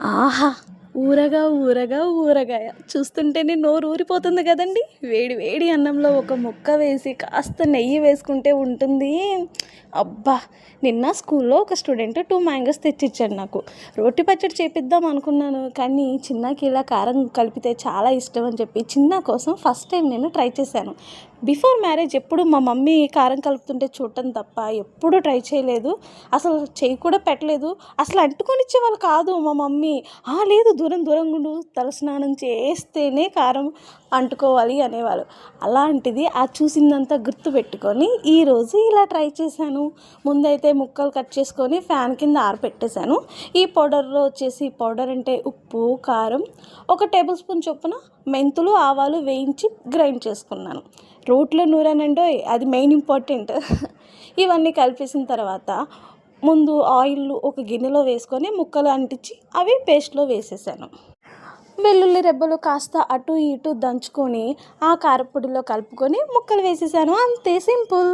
ఆహా! ఊరగాయ చూస్తుంటేనే నోరు ఊరిపోతుంది కదండీ! వేడి వేడి అన్నంలో ఒక ముక్క వేసి కాస్త నెయ్యి వేసుకుంటే ఉంటుంది. అబ్బా! నిన్న స్కూల్లో ఒక స్టూడెంట్ 2 మ్యాంగోస్ తెచ్చిచ్చాడు నాకు. రోటి పచ్చడి చేపిద్దాం అనుకున్నాను. కానీ చిన్నాకి ఇలా కారం కలిపితే చాలా ఇష్టం అని చెప్పి చిన్న కోసం ఫస్ట్ టైం నేను ట్రై చేశాను. బిఫోర్ మ్యారేజ్ ఎప్పుడు మా మమ్మీ కారం కలుపుతుంటే చూడటం తప్ప ఎప్పుడూ ట్రై చేయలేదు. అసలు చెయ్యి కూడా పెట్టలేదు. అసలు అంటుకొనిచ్చేవాళ్ళు కాదు మా మమ్మీ. లేదు దూరంగా ఉండు, తలస్నానం చేస్తేనే కారం అంటుకోవాలి అనేవాళ్ళు. అలాంటిది ఆ చూసిందంతా గుర్తుపెట్టుకొని ఈరోజు ఇలా ట్రై చేశాను. ముందైతే ముక్కలు కట్ చేసుకొని ఫ్యాన్ కింద ఆరబెట్టేశాను. ఈ పౌడర్లో వచ్చేసి పౌడర్ అంటే ఉప్పు, కారం, 1 టేబుల్ స్పూన్ చొప్పున మెంతులు, ఆవాలు వేయించి గ్రైండ్ చేసుకున్నాను. రోట్లో నూరానండోయ్, అది మెయిన్ ఇంపార్టెంట్. ఇవన్నీ కలిపేసిన తర్వాత ముందు ఆయిల్ ఒక గిన్నెలో వేసుకొని ముక్కలు అంటించి అవి పేస్ట్లో వేసేసాను. వెల్లుల్లి రెబ్బలు కాస్త అటు ఇటు దంచుకొని ఆ కారపొడిలో కలుపుకొని ముక్కలు వేసేసాను. అంతే సింపుల్.